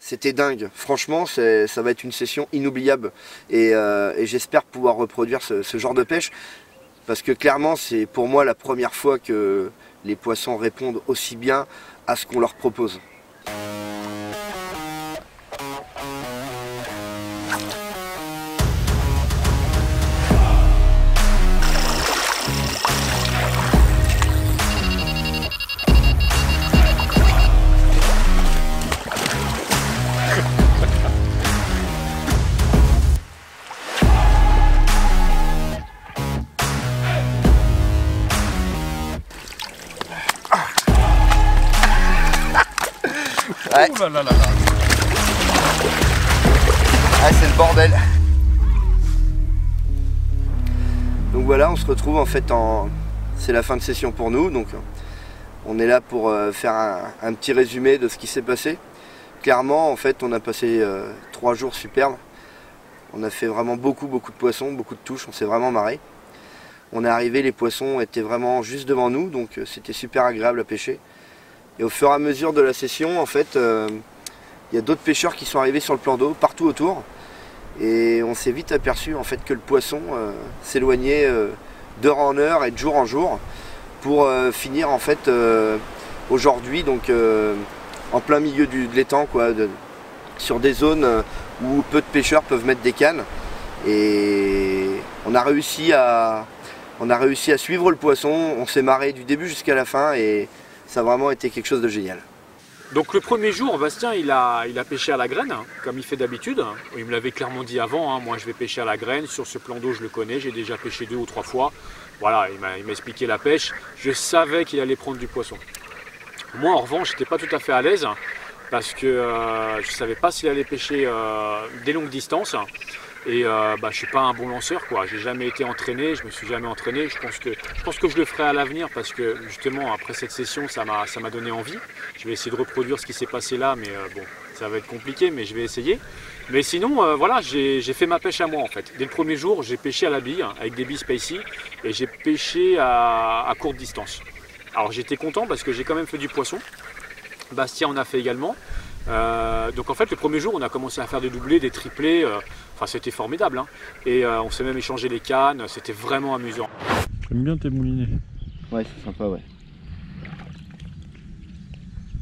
C'était dingue, franchement ça va être une session inoubliable et j'espère pouvoir reproduire ce genre de pêche parce que clairement c'est pour moi la première fois que les poissons répondent aussi bien à ce qu'on leur propose. Ouais. Ouh là là là là. Ah, c'est le bordel. Donc voilà, on se retrouve en fait c'est la fin de session pour nous, donc on est là pour faire un petit résumé de ce qui s'est passé. Clairement, en fait, on a passé 3 jours superbes. On a fait vraiment beaucoup de poissons, beaucoup de touches, on s'est vraiment marré. On est arrivé, les poissons étaient vraiment juste devant nous, donc c'était super agréable à pêcher. Et au fur et à mesure de la session, en fait, il y a d'autres pêcheurs qui sont arrivés sur le plan d'eau, partout autour. Et on s'est vite aperçu en fait que le poisson s'éloignait d'heure en heure et de jour en jour pour finir en fait aujourd'hui donc en plein milieu de l'étang, quoi, sur des zones où peu de pêcheurs peuvent mettre des cannes. Et on a réussi à suivre le poisson, on s'est marré du début jusqu'à la fin et ça a vraiment été quelque chose de génial. Donc le premier jour, Bastien il a pêché à la graine, hein, comme il fait d'habitude. Il me l'avait clairement dit avant, hein, moi je vais pêcher à la graine, sur ce plan d'eau je le connais, j'ai déjà pêché 2 ou 3 fois. Voilà, il m'a expliqué la pêche, je savais qu'il allait prendre du poisson. Moi en revanche, j'étais pas tout à fait à l'aise, parce que je ne savais pas s'il allait pêcher des longues distances. Et je ne suis pas un bon lanceur, quoi. J'ai jamais été entraîné, je me suis jamais entraîné. Je pense que je le ferai à l'avenir parce que justement après cette session ça m'a donné envie. Je vais essayer de reproduire ce qui s'est passé là, mais bon, ça va être compliqué, mais je vais essayer. Mais sinon, voilà, j'ai fait ma pêche à moi en fait. Dès le premier jour, j'ai pêché à la bille avec des billes Spacey et j'ai pêché à courte distance. Alors j'étais content parce que j'ai quand même fait du poisson. Bastien en a fait également. Donc en fait le premier jour on a commencé à faire des doublés, des triplés, enfin c'était formidable, hein. Et on s'est même échangé les cannes, c'était vraiment amusant. J'aime bien tes moulinets. Ouais, c'est sympa, ouais.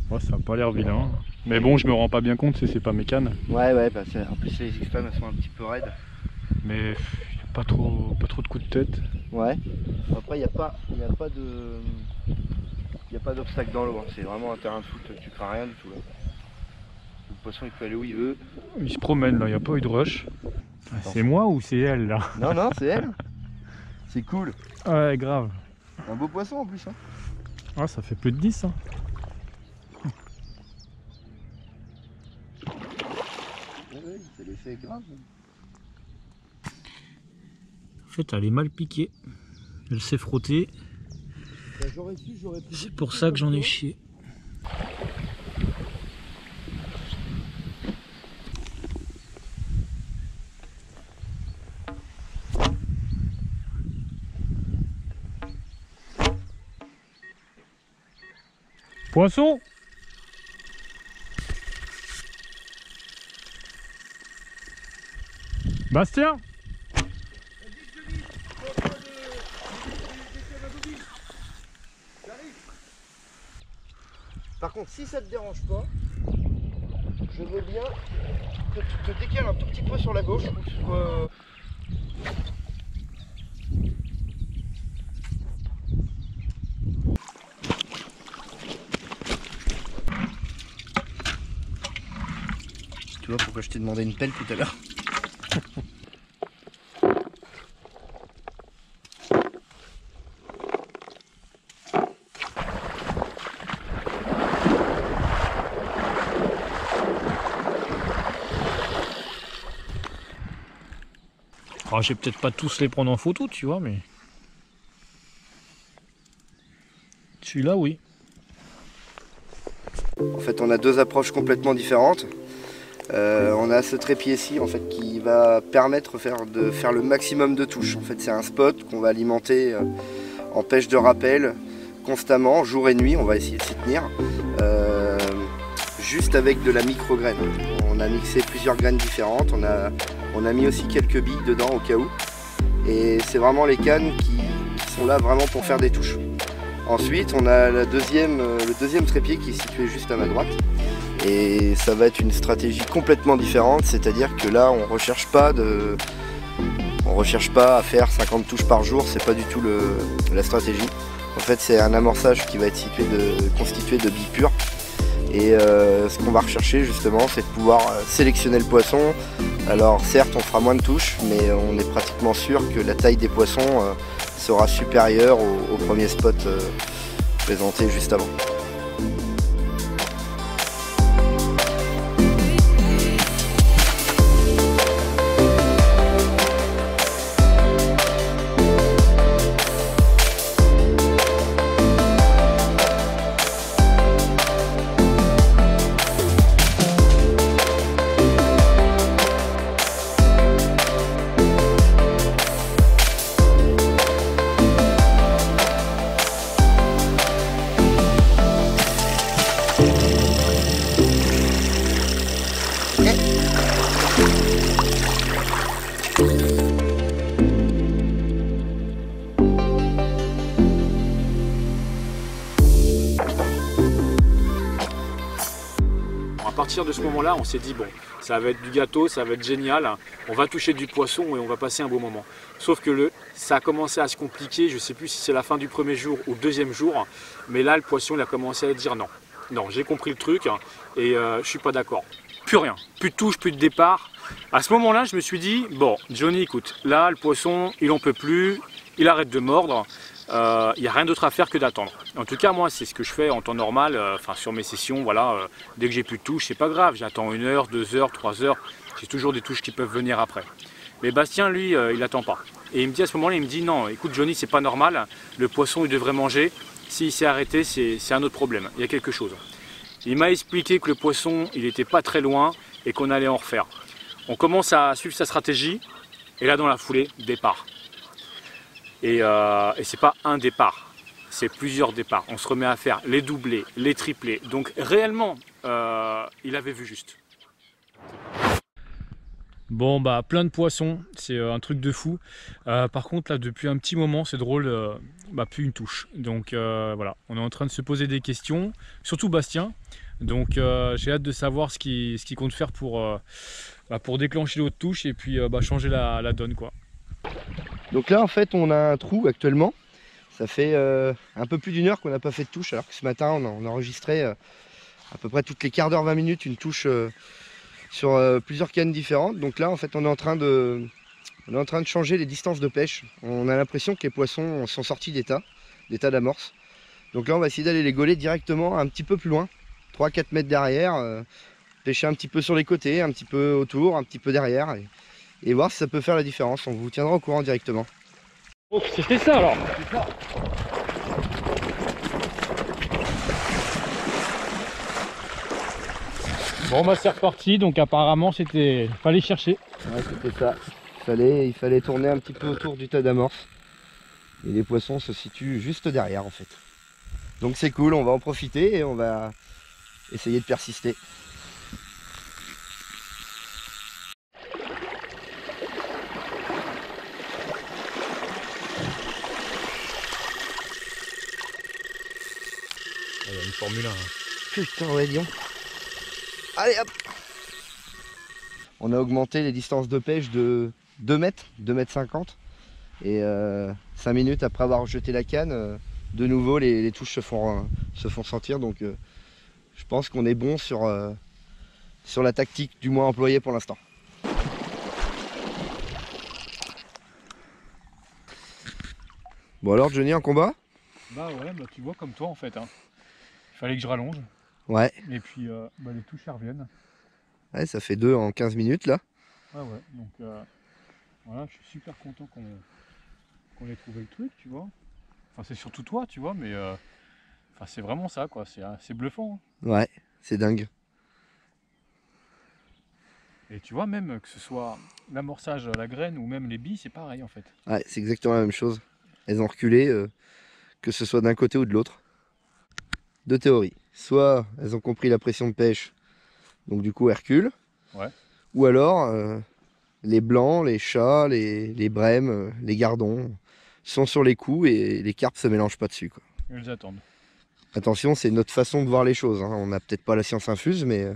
Ouais, ça a pas l'air vilain. Mais bon, je me rends pas bien compte, c'est pas mes cannes. Ouais, bah en plus les X-Fam elles sont un petit peu raides. Mais y a pas trop de coups de tête. Ouais. Après il n'y a pas d'obstacle dans l'eau, hein. C'est vraiment un terrain de foot, tu crains rien du tout là. Le poisson il peut aller où il veut. Il se promène là, il n'y a pas eu de rush. C'est moi ou c'est elle là? Non, c'est elle. C'est cool. Ouais, grave. Un beau poisson en plus, hein. Ah, ça fait plus de 10 hein. Ouais, c'est l'effet grave. En fait elle est mal piquée, elle s'est frottée. Bah, j'aurais pu. C'est pour ça que j'en ai chié. Poisson! Bastien! Par contre, si ça te dérange pas, je veux bien que tu te décales un tout petit peu sur la gauche pour que tu sois... Tu vois pourquoi je t'ai demandé une pelle tout à l'heure. Alors, je vais peut-être pas tous les prendre en photo, tu vois, mais celui-là, oui. En fait, on a 2 approches complètement différentes. On a ce trépied-ci en fait qui va permettre de faire le maximum de touches. En fait, c'est un spot qu'on va alimenter en pêche de rappel constamment, jour et nuit. On va essayer de s'y tenir juste avec de la micro-graine. On a mixé plusieurs graines différentes, on a mis aussi quelques billes dedans au cas où. Et c'est vraiment les cannes qui sont là vraiment pour faire des touches. Ensuite, on a le deuxième trépied qui est situé juste à ma droite. Et ça va être une stratégie complètement différente, c'est-à-dire que là, on recherche pas à faire 50 touches par jour, c'est pas du tout la stratégie. En fait, c'est un amorçage qui va être constitué de billes pures. Et ce qu'on va rechercher justement, c'est de pouvoir sélectionner le poisson. Alors certes, on fera moins de touches, mais on est pratiquement sûr que la taille des poissons sera supérieure au premier spot présenté juste avant. À partir de ce moment-là, on s'est dit bon, ça va être du gâteau, ça va être génial, on va toucher du poisson et on va passer un beau moment. Sauf que ça a commencé à se compliquer, je ne sais plus si c'est la fin du premier jour ou le deuxième jour, mais là le poisson il a commencé à dire non. Non, j'ai compris le truc et je suis pas d'accord. Plus rien, plus de touche, plus de départ. À ce moment-là, je me suis dit, bon, Johnny, écoute, là le poisson, il en peut plus, il arrête de mordre. Il n'y a rien d'autre à faire que d'attendre. En tout cas, moi, c'est ce que je fais en temps normal, sur mes sessions, voilà, dès que j'ai plus de touches, c'est pas grave, j'attends 1 heure, 2 heures, 3 heures, j'ai toujours des touches qui peuvent venir après. Mais Bastien, lui, il attend pas. Et il me dit à ce moment-là, il me dit, non, écoute Johnny, c'est pas normal, le poisson, il devrait manger, s'il s'est arrêté, c'est un autre problème, il y a quelque chose. Il m'a expliqué que le poisson, il n'était pas très loin et qu'on allait en refaire. On commence à suivre sa stratégie, et là, dans la foulée, départ. Et c'est pas un départ, c'est plusieurs départs. On se remet à faire les doublés, les triplés. Donc réellement, il avait vu juste. Bon bah plein de poissons, c'est un truc de fou. Par contre là depuis un petit moment c'est drôle, plus une touche. Donc voilà, on est en train de se poser des questions, surtout Bastien. Donc j'ai hâte de savoir ce qu'il compte faire pour déclencher l'autre touche et puis changer la donne quoi. Donc là en fait on a un trou actuellement, ça fait un peu plus d'1 heure qu'on n'a pas fait de touche, alors que ce matin on a enregistré à peu près toutes les quarts d'heure, 20 minutes une touche sur plusieurs cannes différentes. Donc là en fait on est en train de changer les distances de pêche. On a l'impression que les poissons sont sortis d'état d'amorce. Donc là on va essayer d'aller les gauler directement un petit peu plus loin, 3-4 mètres derrière, pêcher un petit peu sur les côtés, un petit peu autour, un petit peu derrière. Et voir si ça peut faire la différence. On vous tiendra au courant directement. Oh, c'était ça alors. Bon bah c'est reparti, donc apparemment fallait chercher. Ouais, c'était ça. Il fallait tourner un petit peu autour du tas d'amorce. Et les poissons se situent juste derrière en fait. Donc c'est cool, on va en profiter et on va essayer de persister. Il y a une Formule 1. Putain ouais disons. Allez hop. On a augmenté les distances de pêche de 2 mètres, 2 mètres 50. Et 5 minutes après avoir jeté la canne, de nouveau les touches se font sentir. Donc je pense qu'on est bon sur la tactique du moins employée pour l'instant. Bon alors Johnny en combat? Bah ouais, tu vois comme toi en fait. Hein. Il fallait que je rallonge. Ouais. Et puis les touches elles reviennent. Ouais, ça fait 2 en 15 minutes là. Ouais, donc voilà, je suis super content qu'on ait trouvé le truc, tu vois. Enfin, c'est surtout toi, tu vois, mais c'est vraiment ça, quoi. C'est bluffant. Hein. Ouais, c'est dingue. Et tu vois, même que ce soit l'amorçage à la graine ou même les billes, c'est pareil en fait. Ouais, c'est exactement la même chose. Elles ont reculé, que ce soit d'un côté ou de l'autre. Deux théories. Soit elles ont compris la pression de pêche donc du coup Hercule. Ouais. Ou alors les blancs, les chats, les brèmes, les gardons sont sur les coups et les carpes se mélangent pas dessus, quoi. Ils attendent. Attention, c'est notre façon de voir les choses, hein. On n'a peut-être pas la science infuse, mais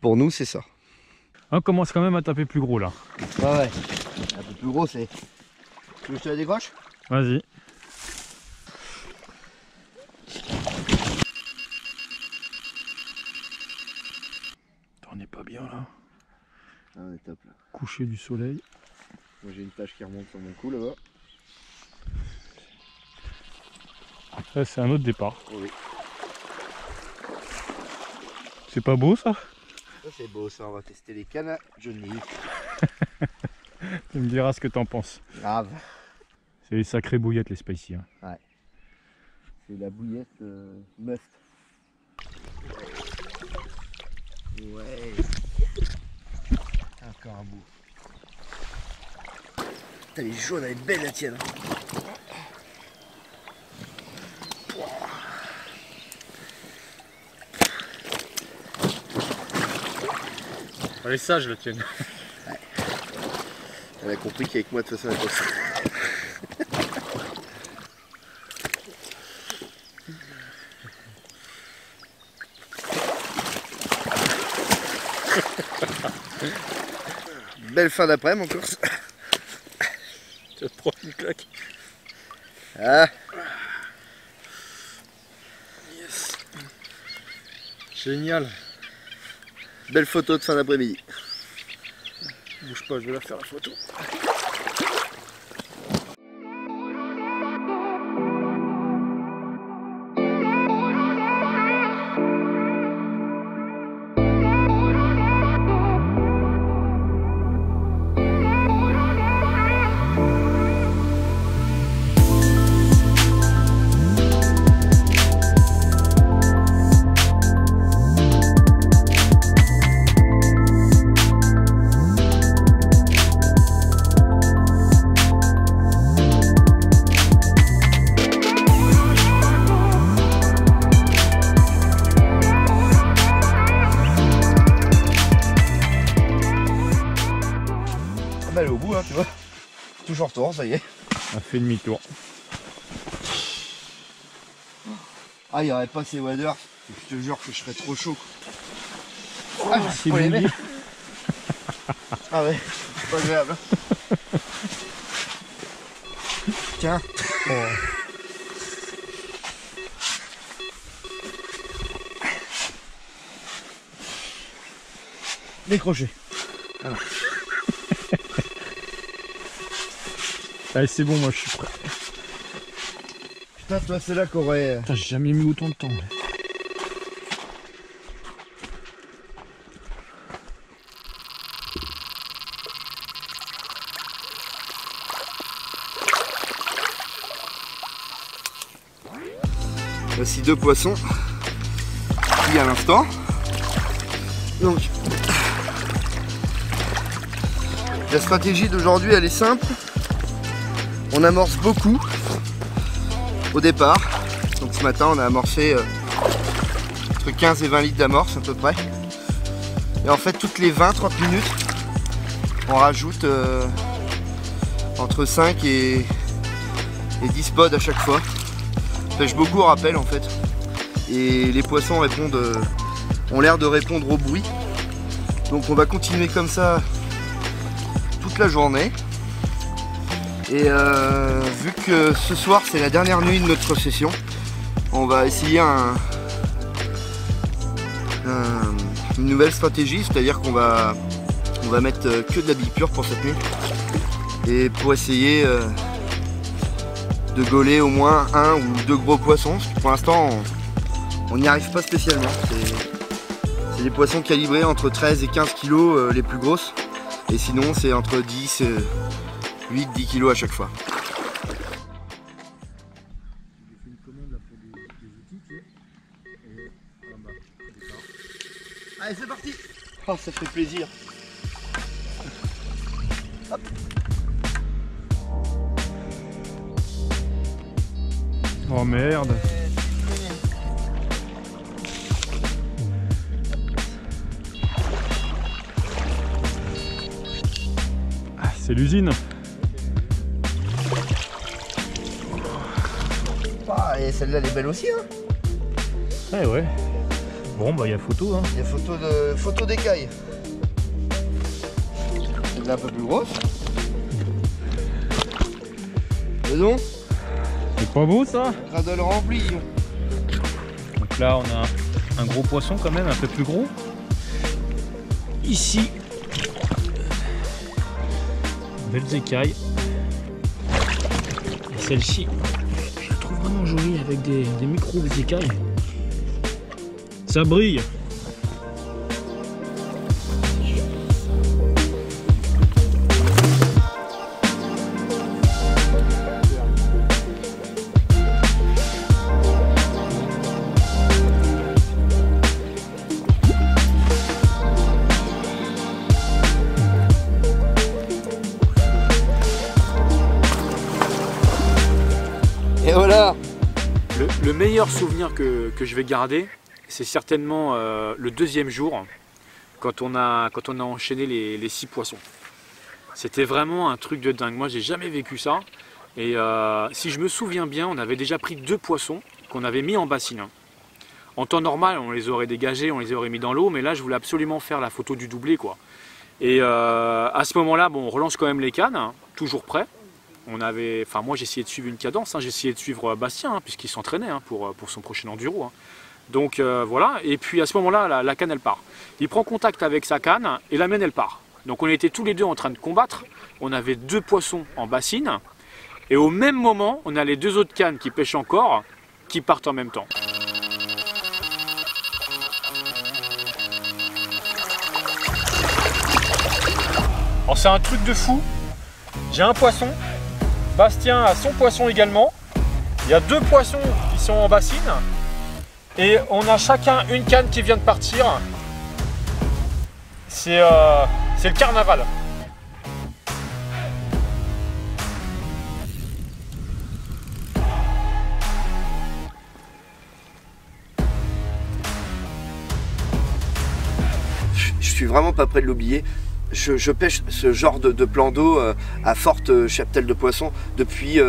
pour nous c'est ça. On commence quand même à taper plus gros là. Ouais. Un peu plus gros, c'est... Tu veux que je te la décroche? Vas-y. On n'est pas bien là. Ah, on est top là. Coucher du soleil. Moi j'ai une tache qui remonte sur mon cou là-bas. Ça c'est un autre départ. Oui. C'est pas beau ça? Ça c'est beau ça, on va tester les cannes à Johnny. Tu me diras ce que t'en penses. Grave. C'est les sacrées bouillettes les spicy. Hein. Ouais. C'est la bouillette must. Ouais. Encore un bout. Putain, elle est jaune, elle est belle la tienne. Elle est sage la tienne. Ouais. Elle a compris qu'avec moi de toute façon elle passe. Belle fin d'après-midi en course. Tu vas te prendre une claque. Ah. Yes. Génial. Belle photo de fin d'après-midi. Bouge pas, je vais la faire la photo. Elle est au bout, hein, tu vois. Toujours retour, ça y est. On a fait demi-tour. Ah, il n'y aurait pas ces waders. Je te jure que je serais trop chaud. Ah, c'est faut les mouillé. mettre. Ah ouais, c'est pas agréable. Tiens. Oh. Décroché. Voilà. Allez, c'est bon, moi je suis prêt. Putain, toi, c'est là qu'aurait. Putain, j'ai jamais mis autant de temps. Là. Voici 2 poissons cuits à l'instant. Donc, la stratégie d'aujourd'hui, elle est simple. On amorce beaucoup au départ. Donc ce matin, on a amorcé entre 15 et 20 litres d'amorce à peu près. Et en fait, toutes les 20-30 minutes, on rajoute entre 5 et 10 pods à chaque fois. On pêche beaucoup au rappel en fait. Et les poissons ont l'air de répondre au bruit. Donc on va continuer comme ça toute la journée. Et vu que ce soir c'est la dernière nuit de notre session, on va essayer une nouvelle stratégie, c'est-à-dire qu'on va mettre que de la bille pure pour cette nuit. Et pour essayer de gauler au moins 1 ou 2 gros poissons, parce que pour l'instant on n'y arrive pas spécialement. C'est des poissons calibrés entre 13 et 15 kg les plus grosses, et sinon c'est entre 10 et 8-10 kg à chaque fois. Allez, c'est parti. Oh, ça fait plaisir. Hop. Oh merde. c'est l'usine. Ah, et celle-là elle est belle aussi hein. Ouais ouais. Bon bah il y a photo hein. Il y a photo d'écaille. Celle-là un peu plus grosse. Mais non, C'est pas beau ça? radole rempli. Donc là on a un gros poisson quand même, un peu plus gros. Ici, belles écailles. Et celle-ci, je la trouve vraiment jolie avec des micros écailles. Ça brille. Et voilà. Le meilleur souvenir que je vais garder, c'est certainement le deuxième jour, quand on a enchaîné les 6 poissons. C'était vraiment un truc de dingue. Moi, j'ai jamais vécu ça. Et si je me souviens bien, on avait déjà pris 2 poissons qu'on avait mis en bassine. En temps normal, on les aurait dégagés, on les aurait mis dans l'eau, mais là, je voulais absolument faire la photo du doublé, quoi. Et à ce moment-là, bon, on relance quand même les cannes, hein, toujours prêts. Moi j'ai essayé de suivre une cadence, hein, j'ai essayé de suivre Bastien, hein, puisqu'il s'entraînait hein, pour son prochain enduro. Hein. Donc voilà, et puis à ce moment-là, la canne elle part. Il prend contact avec sa canne et la mienne elle part. Donc on était tous les deux en train de combattre, on avait 2 poissons en bassine, et au même moment, on a les 2 autres cannes qui pêchent encore, qui partent en même temps. Alors c'est un truc de fou, j'ai un poisson, Bastien a son poisson également, il y a 2 poissons qui sont en bassine et on a chacun une canne qui vient de partir. C'est le carnaval. Je suis vraiment pas prêt de l'oublier. Je pêche ce genre de plan d'eau à forte cheptelle de poissons depuis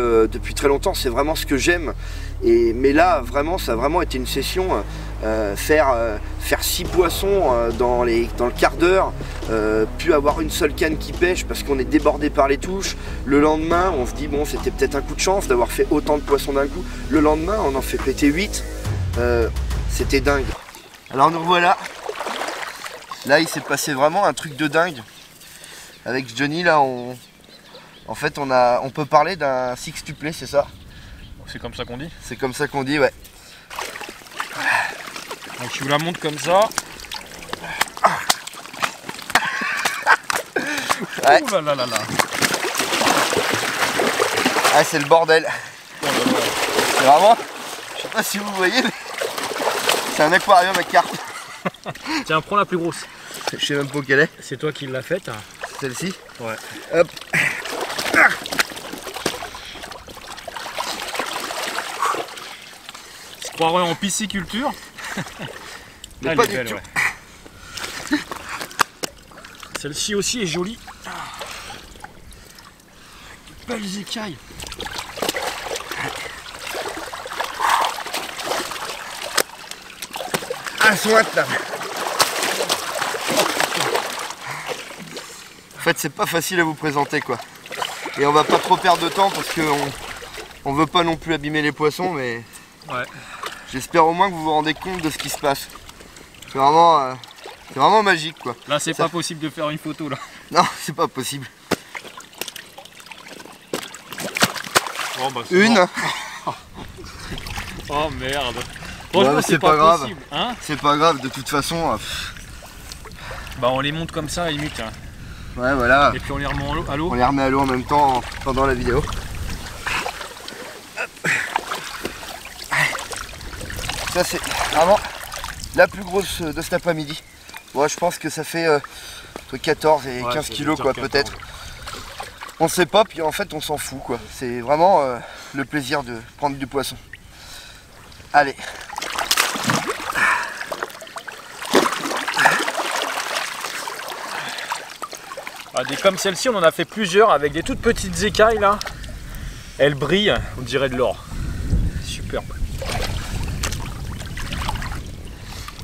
très longtemps. C'est vraiment ce que j'aime. Mais là, vraiment, ça a vraiment été une session. Faire 6 poissons dans le quart d'heure, puis avoir une seule canne qui pêche parce qu'on est débordé par les touches. Le lendemain, on se dit, bon, c'était peut-être un coup de chance d'avoir fait autant de poissons d'un coup. Le lendemain, on en fait péter 8. C'était dingue. Alors nous revoilà. Là, il s'est passé vraiment un truc de dingue. Avec Johnny, là, on peut parler d'un sextuplé, c'est ça? C'est comme ça qu'on dit? C'est comme ça qu'on dit, ouais. Donc je vous la montre comme ça. Ouais. Ouh là là là là. Ah, c'est le bordel. C'est vraiment, je sais pas si vous voyez, mais c'est un aquarium à carpe. Tiens, prends la plus grosse. Je sais même pas où qu'elle est. C'est toi qui l'as faite? Celle-ci? Ouais. Hop. Je croirais en pisciculture. Mais Ah, pas elle est du belle, tout. ouais. Celle-ci aussi est jolie. Belles écailles. Un soit là. En fait, c'est pas facile à vous présenter, quoi. Et on va pas trop perdre de temps parce qu'on veut pas non plus abîmer les poissons, mais Ouais. j'espère au moins que vous vous rendez compte de ce qui se passe. C'est vraiment magique, quoi. Là, c'est Ça- pas possible de faire une photo là. Non, c'est pas possible. Oh, bah, c'est Une, mort. Oh merde. Ouais, Franchement, c'est pas grave. possible, hein. c'est pas grave, de toute façon. Bah, on les monte comme ça, limite. Hein. Ouais, voilà. Et puis on les remet à l'eau. On les remet à l'eau en même temps pendant la vidéo. Ça, c'est vraiment la plus grosse de cet après-midi. Moi, je pense que ça fait entre 14 et 15 kilos, quoi, peut-être. On sait pas, puis en fait, on s'en fout, quoi. C'est vraiment le plaisir de prendre du poisson. Allez. Ah, Des comme celle-ci, on en a fait plusieurs avec des toutes petites écailles là. Elles brillent, on dirait de l'or. Superbe.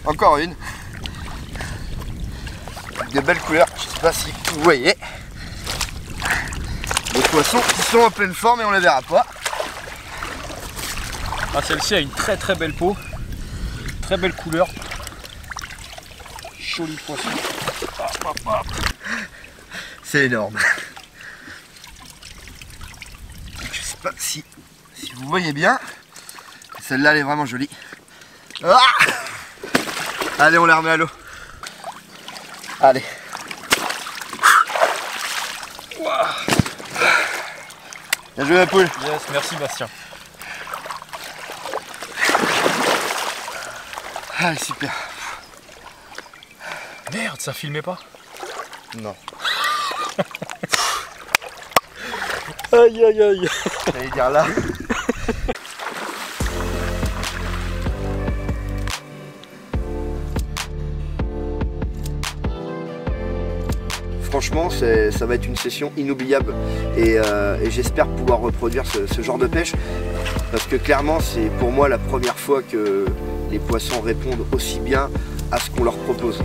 Encore une. Des belles couleurs, je sais pas si vous voyez. Des poissons qui sont en pleine forme et on les verra pas. Ah, celle-ci a une très très belle peau. Très belle couleur. Joli poisson. C'est énorme. Je sais pas si vous voyez bien. Celle-là elle est vraiment jolie. Ah, allez, on la remet à l'eau. Allez. Bien joué la poule. Yes, merci Bastien. Ah, super. Merde, ça filmait pas. Non. Aïe aïe aïe. J'allais dire là. Franchement, ça va être une session inoubliable et j'espère pouvoir reproduire ce genre de pêche parce que clairement, c'est pour moi la première fois que les poissons répondent aussi bien à ce qu'on leur propose.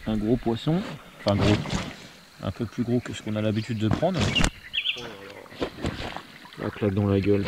Un gros poisson, enfin gros, un peu plus gros que ce qu'on a l'habitude de prendre. La claque dans la gueule.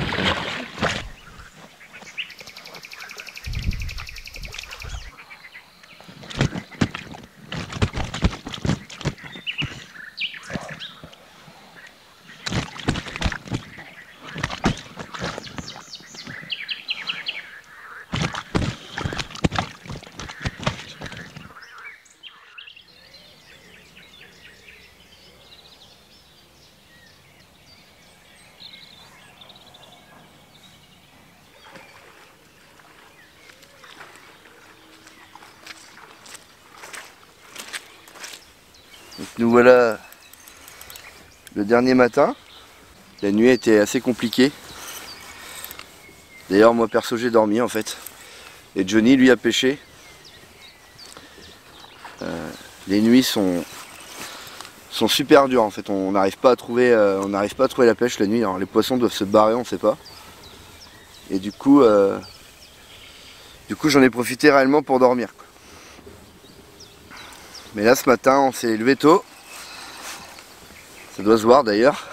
Donc nous voilà le dernier matin. La nuit était assez compliquée. D'ailleurs moi perso j'ai dormi en fait. Et Johnny lui a pêché. Les nuits sont super dures en fait. On n'arrive pas à trouver la pêche la nuit. Alors les poissons doivent se barrer, on ne sait pas. Et du coup j'en ai profité réellement pour dormir. Mais là ce matin on s'est levé tôt, ça doit se voir d'ailleurs,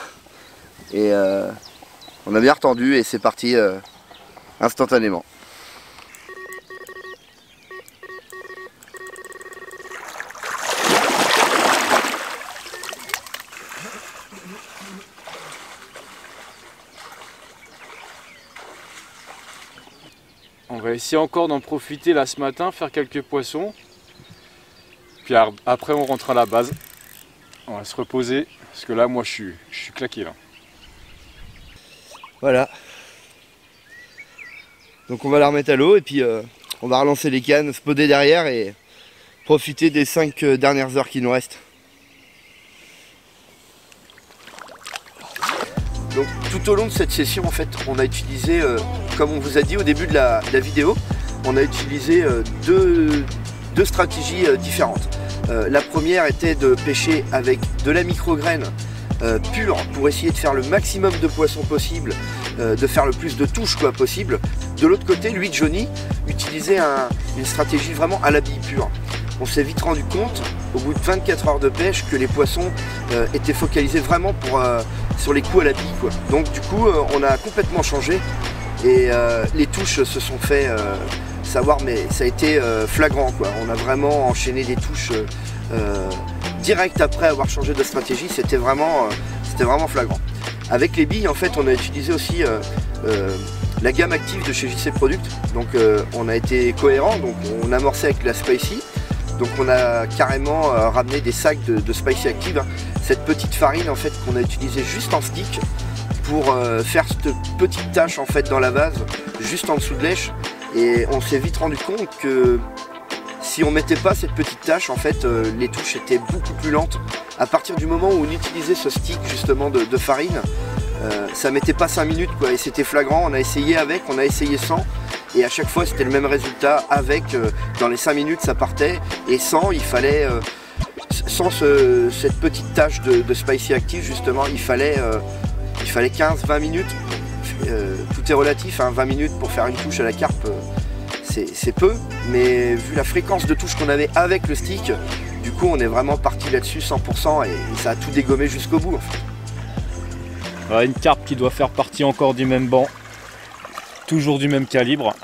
et on a bien retendu et c'est parti instantanément. On va essayer encore d'en profiter là ce matin, faire quelques poissons. Puis après on rentre à la base. On va se reposer parce que là moi je suis claqué là. Voilà. Donc on va la remettre à l'eau et puis on va relancer les cannes, se poser derrière et profiter des 5 dernières heures qui nous restent. Donc tout au long de cette session en fait on a utilisé, comme on vous a dit au début de la vidéo, on a utilisé deux stratégies différentes. La première était de pêcher avec de la micrograine pure pour essayer de faire le maximum de poissons possible, de faire le plus de touches possible. De l'autre côté, lui, Johnny, utilisait une stratégie vraiment à la bille pure. On s'est vite rendu compte, au bout de 24 heures de pêche, que les poissons étaient focalisés vraiment sur les coups à la bille, quoi. Donc du coup, on a complètement changé et les touches se sont fait savoir, mais ça a été flagrant, quoi. On a vraiment enchaîné des touches direct après avoir changé de stratégie, c'était vraiment flagrant. Avec les billes, en fait, on a utilisé aussi la gamme active de chez JC Product. Donc on a été cohérent, donc on a amorcé avec la Spicy. Donc on a carrément ramené des sacs de Spicy Active, cette petite farine en fait qu'on a utilisée juste en stick pour faire cette petite tache en fait dans la vase, juste en dessous de l'èche. Et on s'est vite rendu compte que si on mettait pas cette petite tache, en fait les touches étaient beaucoup plus lentes. À partir du moment où on utilisait ce stick justement de farine, ça mettait pas 5 minutes quoi, et c'était flagrant. On a essayé avec, on a essayé sans. Et à chaque fois c'était le même résultat. Avec, dans les 5 minutes ça partait, et sans, il fallait, sans cette petite tâche de Spicy Active justement, il fallait 15-20 minutes. Tout est relatif, hein, 20 minutes pour faire une touche à la carpe, c'est peu, mais vu la fréquence de touche qu'on avait avec le stick, du coup on est vraiment parti là-dessus 100% et ça a tout dégommé jusqu'au bout en fait. Voilà, une carpe qui doit faire partie encore du même banc. Toujours du même calibre.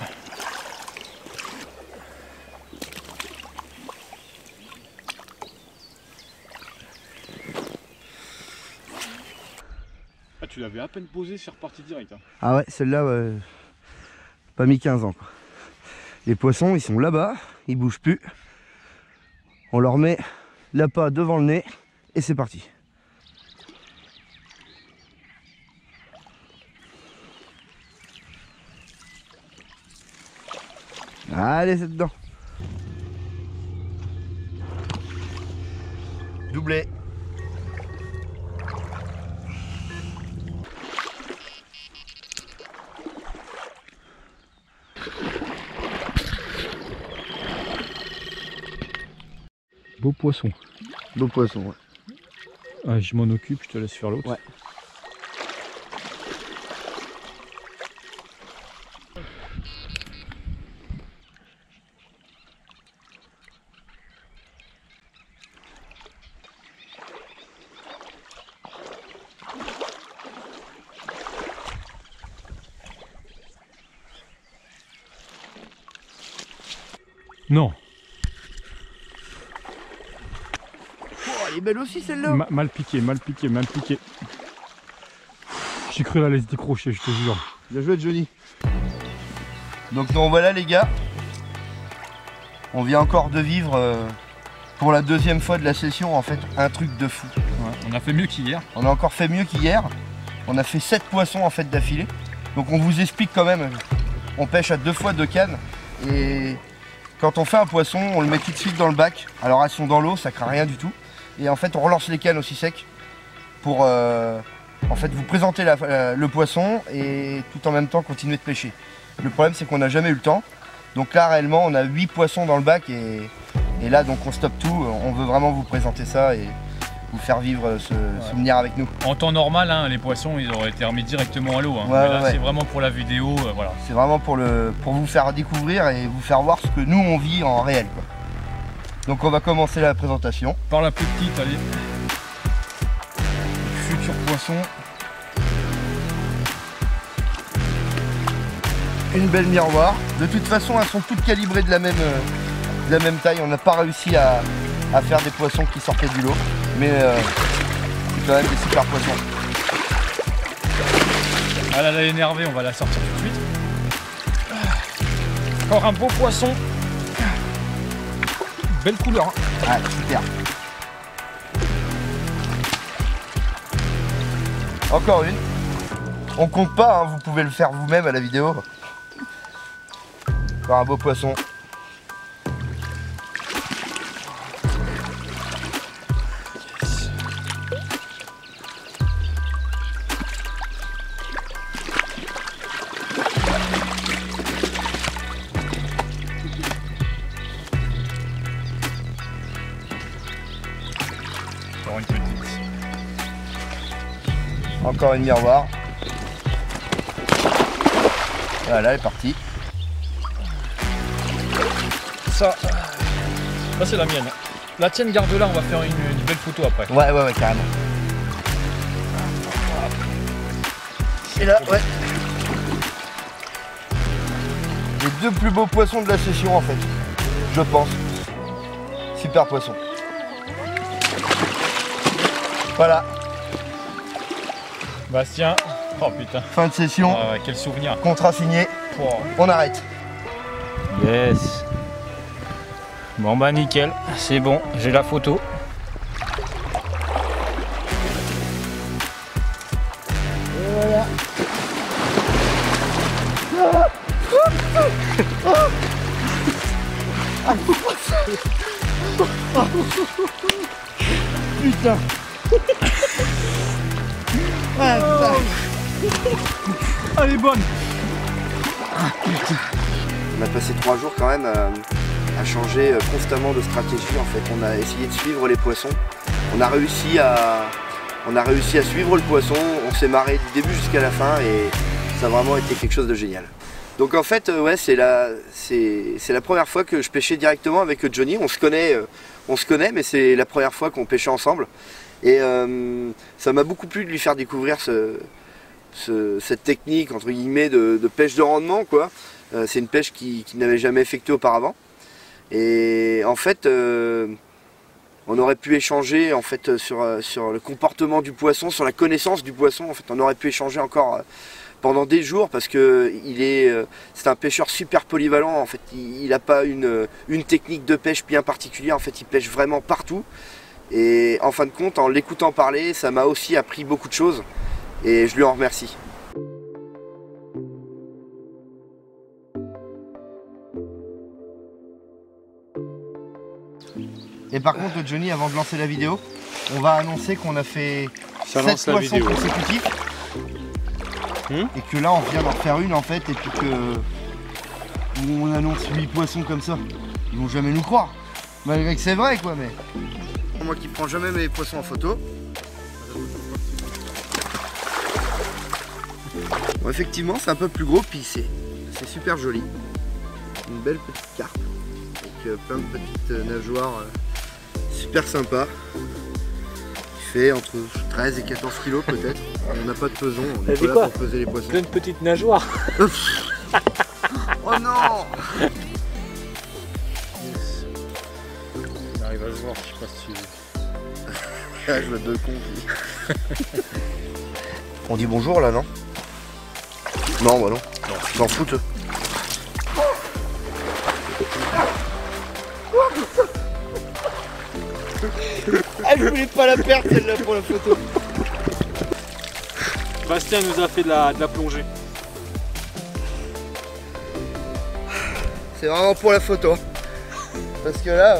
Ah, tu l'avais à peine posé, c'est reparti direct. Hein. Ah ouais, celle-là, pas mis 15 ans. Quoi. Les poissons, ils sont là-bas, ils bougent plus. On leur met l'appât devant le nez et c'est parti. Allez, c'est dedans. Doublé. Beau poisson. Beau poisson, ouais. Ah, je m'en occupe, je te laisse faire l'autre. Ouais. Non. Oh, elle est belle aussi celle-là. Mal piqué, mal piqué, mal piqué. J'ai cru la laisse décrocher, je te jure. Bien joué Johnny. Donc voilà les gars. On vient encore de vivre pour la deuxième fois de la session en fait un truc de fou. Ouais, on a fait mieux qu'hier. On a encore fait mieux qu'hier. On a fait 7 poissons en fait d'affilée. Donc on vous explique quand même. On pêche à 2 fois 2 cannes. Et quand on fait un poisson, on le met tout de suite dans le bac. Alors elles sont dans l'eau, ça craint rien du tout. Et en fait on relance les cannes aussi sec pour en fait vous présenter le poisson et tout en même temps continuer de pêcher. Le problème c'est qu'on n'a jamais eu le temps. Donc là réellement on a 8 poissons dans le bac et là donc on stoppe tout. On veut vraiment vous présenter ça et vous faire vivre ce souvenir avec nous. En temps normal, hein, les poissons ils auraient été remis directement à l'eau. Hein. Ouais, mais là c'est vraiment pour la vidéo. Voilà. C'est vraiment pour vous faire découvrir et vous faire voir ce que nous on vit en réel, quoi. Donc on va commencer la présentation. Par la plus petite, allez. Futur poisson. Une belle miroir. De toute façon elles sont toutes calibrées de la même taille. On n'a pas réussi à faire des poissons qui sortaient du lot. Mais c'est quand même des super poissons. Ah là, elle est énervée, on va la sortir tout de suite. Encore un beau poisson. Belle couleur. Hein. Ouais, super. Encore une. On compte pas, hein, vous pouvez le faire vous-même à la vidéo. Encore un beau poisson. Encore une petite. Encore une miroir. Voilà, elle est partie. Ça c'est la mienne. La tienne, garde-la, on va faire une belle photo après. Ouais, carrément. Et là, ouais. Les 2 plus beaux poissons de la session en fait, je pense. Super poisson. Voilà. Bastien. Oh putain. Fin de session. Ah ouais, quel souvenir. Contrat signé. Wow. On arrête. Yes. Bon bah nickel, c'est bon, j'ai la photo. Voilà. Putain. Ah, putain. Elle est bonne. On a passé 3 jours quand même à changer constamment de stratégie. En fait, on a essayé de suivre les poissons. On a réussi à suivre le poisson. On s'est marré du début jusqu'à la fin et ça a vraiment été quelque chose de génial. Donc en fait, ouais, c'est la première fois que je pêchais directement avec Johnny. On se connaît, mais c'est la première fois qu'on pêchait ensemble. Et ça m'a beaucoup plu de lui faire découvrir cette technique entre guillemets de pêche de rendement, quoi. C'est une pêche qu'il n'avait jamais effectuée auparavant. Et en fait, on aurait pu échanger en fait sur le comportement du poisson, sur la connaissance du poisson. En fait, on aurait pu échanger encore pendant des jours parce que c'est un pêcheur super polyvalent. En fait, il n'a pas une technique de pêche bien particulière. En fait, il pêche vraiment partout. Et en fin de compte, en l'écoutant parler, ça m'a aussi appris beaucoup de choses. Et je lui en remercie. Et par contre, Johnny, avant de lancer la vidéo, on va annoncer qu'on a fait 7 poissons consécutifs. Et que là, on vient d'en refaire une en fait, et puis que on annonce 8 poissons comme ça. Ils vont jamais nous croire. Malgré que c'est vrai, quoi, mais... Moi qui prends jamais mes poissons en photo. Bon, effectivement, c'est un peu plus gros, puis c'est super joli. Une belle petite carpe, avec plein de petites nageoires super sympa. Il fait entre 13 et 14 kilos peut-être. On n'a pas de peson, on n'est pas là pour peser les poissons. Plein de petites nageoires. Oh non! On arrive à se voir, je sais pas si tu veux. Ah, je vais être de con. On dit bonjour là, non? Non, bah non. Ils s'en foutent. Ah, je voulais pas la perdre celle-là pour la photo. Bastien nous a fait de la plongée. C'est vraiment pour la photo. Parce que là...